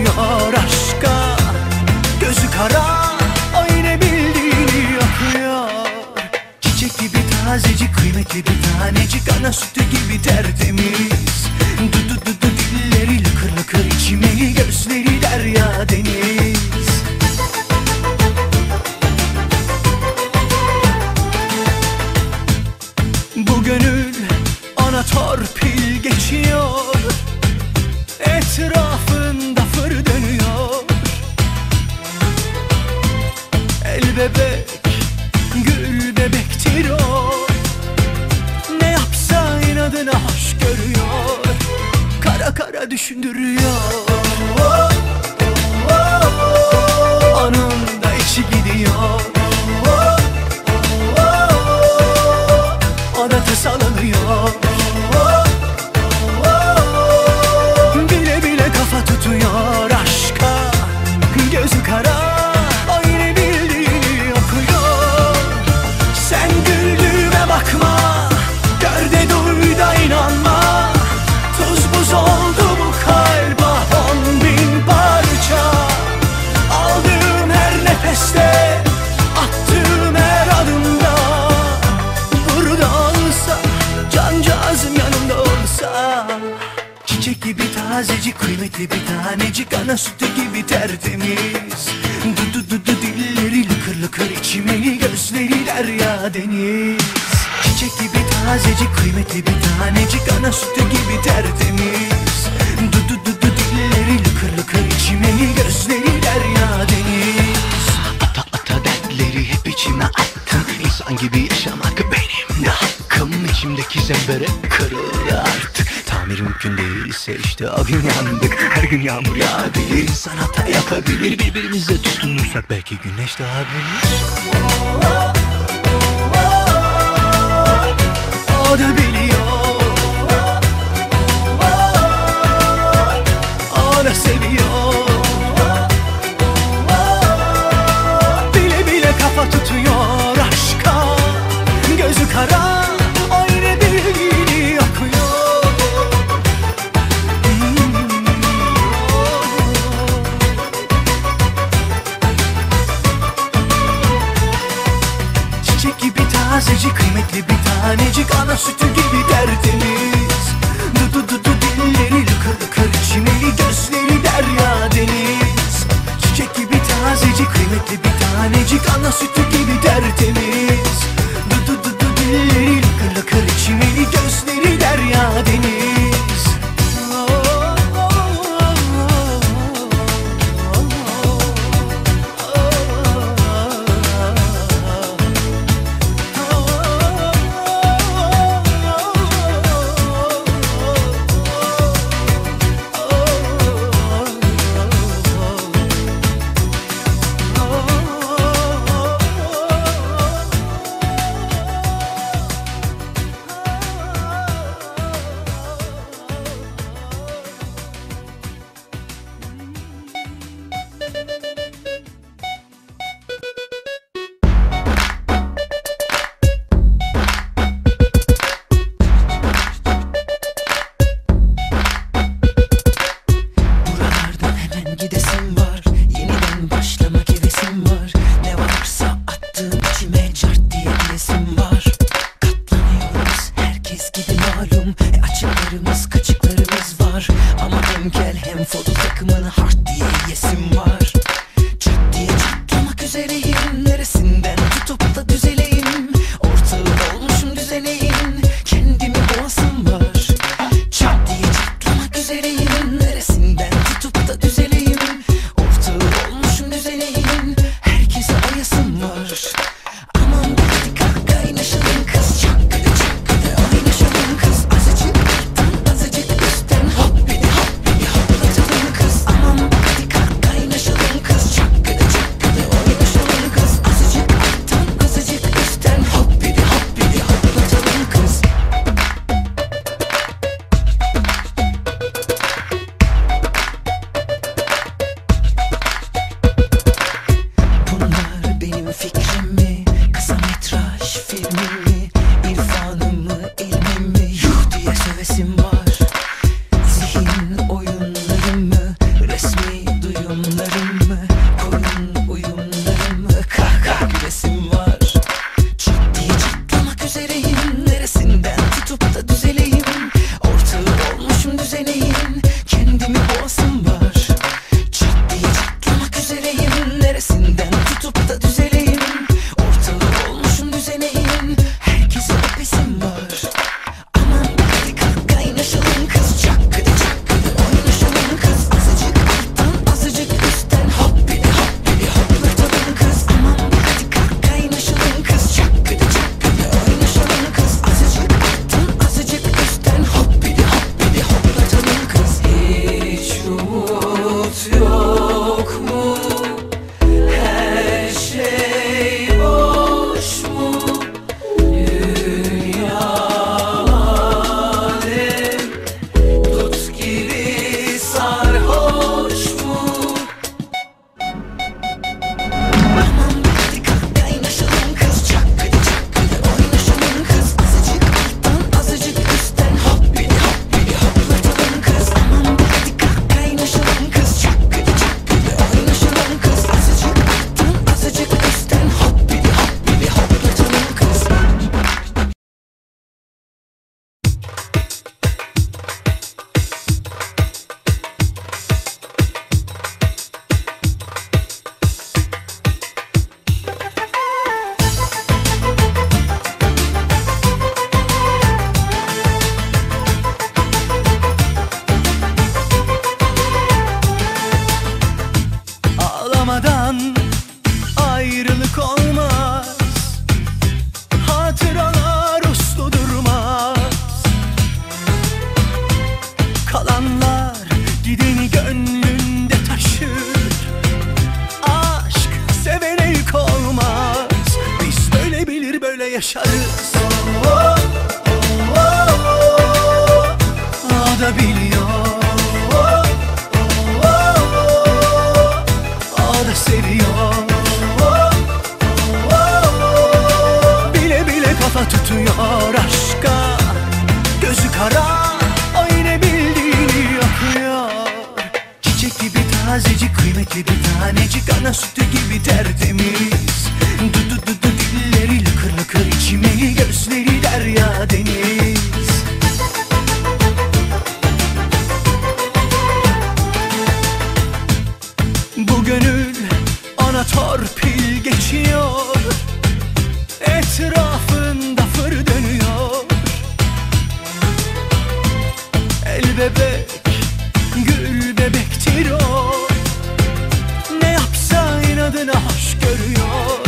tutuyor aşka. Gözü kara, o yine bildiğini yapıyor. Çiçek gibi tazecik, kıymetli bir tanecik, ana sütü gibi tertemiz. Du dilleri lıkır lıkır içmeli, gözleri derya deniz. Bu gönül ona torpil geçiyor, etrafında fır dönüyor. El bebek, gül bebektir o, ne yapsa inadına hoş görüyor. Kara kara düşündürüyor. Onun da içi gidiyor. O da tasalanıyor. Bile bile kafa tutuyor aşka. Gözü kara, o yine bildiğini okuyor. Sen güldüğüme bakma, gör de duy da inanma. Tuz buz oldu bu kalp, 10.000 parça. Aldığım her nefeste, attığım her adımda. Burada olsa, cancağızım yanımda olsa. Çiçek gibi tazecik, kıymetli bir tanecik, ana sütü gibi tertemiz. Du dilleri lıkır lıkır içmeli, gözleri derya deniz. Çiçek gibi tazecik, kıymetli bir tanecik, ana sütü gibi tertemiz. Du dilleri lıkır lıkır içmeli, gözleri derya deniz. Ata ata dertleri hep içime attım. İnsan gibi yaşamak benim de hakkım. İçimdeki zembere kırıldı artık. Tamir mümkün değilse işte o gün yandık. Her gün yağmur yağabilir, insan hata yapabilir. Birbirimize tutunursak belki güneş doğabilir. O da biliyor, o da seviyor. Bile bile kafa tutuyor aşka. Gözü kara, o yine bildiğini okuyor. Çiçek gibi tazecik, kıymetli bir tanecik, ana sütü gibi tertemiz. Du dilleri lıkır lıkır içmeli, gözleri derya deniz. Çiçek gibi tazecik, kıymetli bir tanecik, ana sütü gibi tertemiz. Du dilleri lıkır lıkır içmeli, gözleri derya deniz. Açıklarımız kaçıklarımız var, ama hem kel hem foto takımını hard diye yesim var. Çat diye çatlamak üzereyim, neresinden tutup da düzeleyim. Ortağı olmuşum düzeneğin, kendimi boğasım var. Çat diye çatlamak üzereyim, neresinden tutup da düzeleyim. yaşarız. O da biliyor, o da seviyor. Bile bile kafa tutuyor aşka. Gözü kara, o yine bildiğini yapıyor. Çiçek gibi tazecik, kıymetli bir tanecik, ana sütü gibi tertemiz. Du dilleri lıkır lıkır içimeli, gözleri derya deniz. Bu gönül ona torpil geçiyor, etrafında fır dönüyor. El bebek, gül bebektir o, ne yapsa inadına hoş görüyor.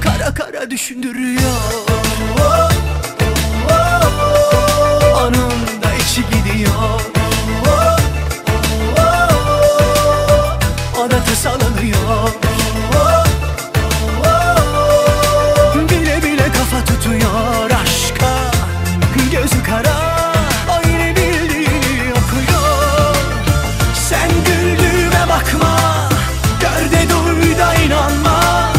Kara kara düşündürüyor. Onun da içi gidiyor, o da tasalanıyor. Bile bile kafa tutuyor aşka. Gözü kara, o yine bildiğini okuyor. Sen güldüğüme bakma, gör de duy da inanma.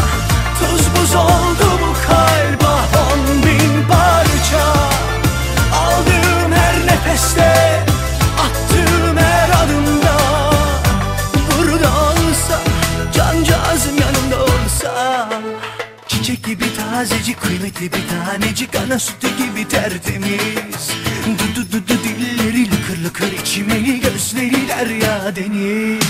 Tuz buz oldu bu kalp, 10.000 parça. Aldığım her nefeste, attığım her adımda. Burada olsa, cancağızım yanımda olsa. Çiçek gibi tazecik, kıymetli bir tanecik, ana sütü gibi tertemiz. Du dilleri lıkır lıkır içimeli, gözleri derya deniz.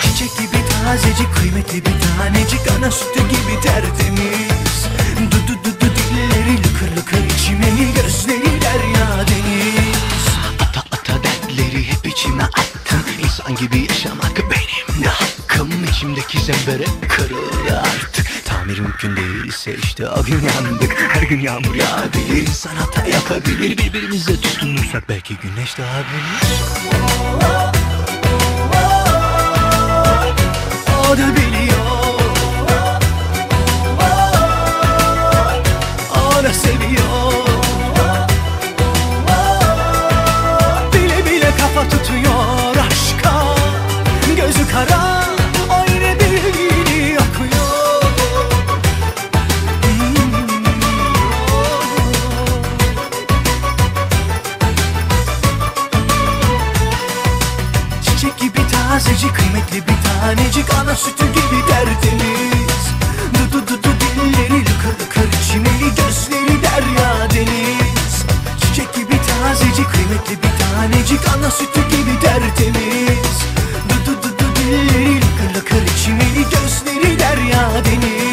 Çiçek gibi tazecik, kıymetli bir tanecik, ana sütü gibi tertemiz. Du dilleri lıkır lıkır içimeli, gözleri derya deniz. Ata ata dertleri hep içime attım. İnsan gibi yaşamak benim de hakkım. İçimdeki zembere kırıldı artık. Tamir mümkün değilse işte o gün yandık. Her gün yağmur yağabilir, insan hata yapabilir. Birbirimize tutunursak belki güneş doğabilir. O da biliyor, o da seviyor. Bile bile kafa tutuyor aşka. Gözü kara, o yine bildiğini okuyor. Çiçek gibi tazecik, kıymetli bir tanecik, ana sütü gibi tertemiz. Du dilleri lıkır lıkır içimeli, gözleri derya deniz. Çiçek gibi tazecik, kıymetli bir tanecik, ana sütü gibi tertemiz. Du dilleri lıkır lıkır içimeli, gözleri derya deniz.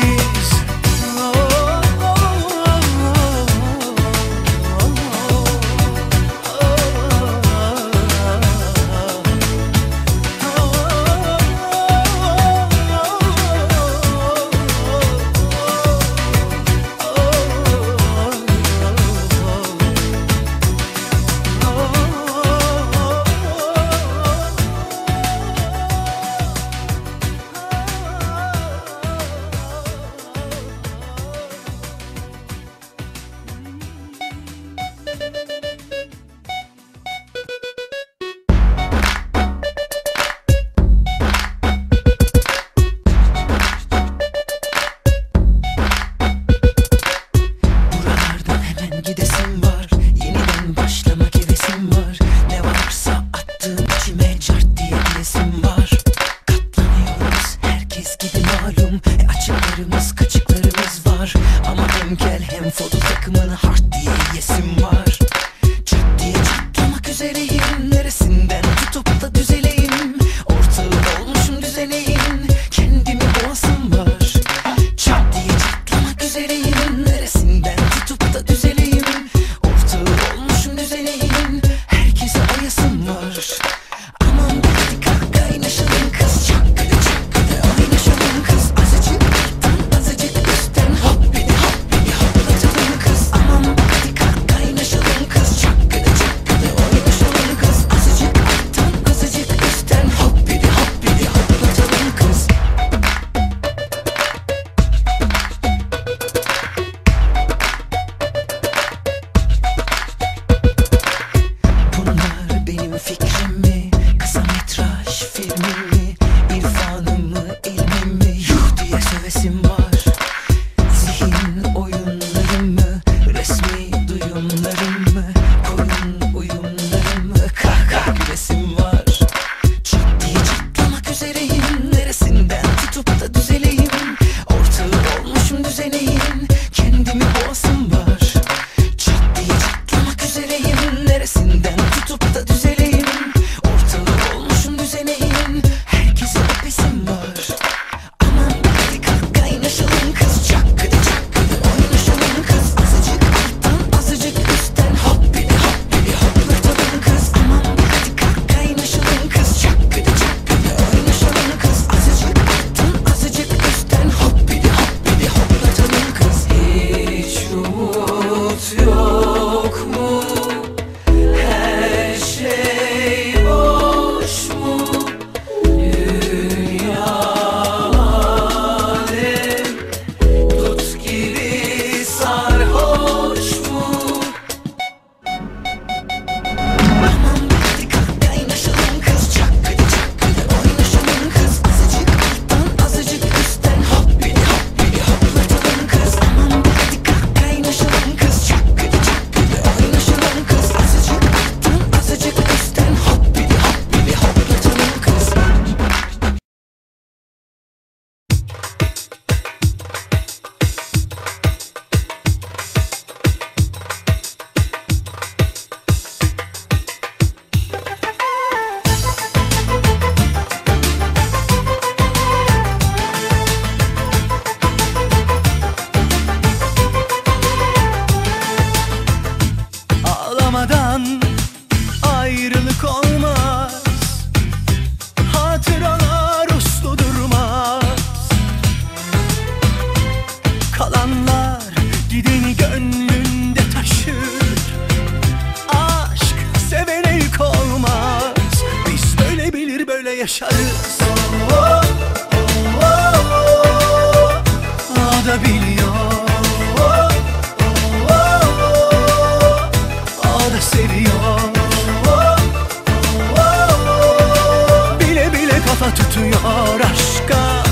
tutuyor aşka.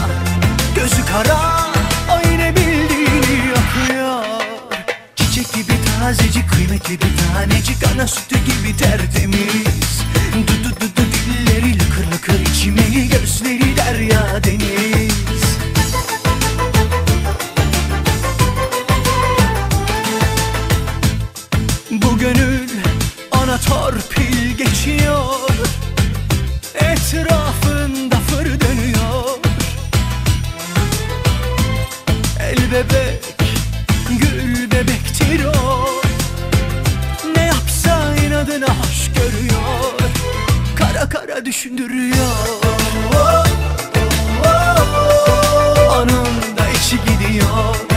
Gözü kara, o yine bildiğini yapıyor. Çiçek gibi tazecik, kıymetli bir tanecik, ana sütü gibi tertemiz. Dudu dilleri lıkır lıkır içimeli, gözleri derya deniz. Bu gönül ana torpil geçiyor, etrafında fır dönüyor. El bebek, gül bebektir o, ne yapsa inadına hoş görüyor. Kara kara düşündürüyor. Onun da içi gidiyor.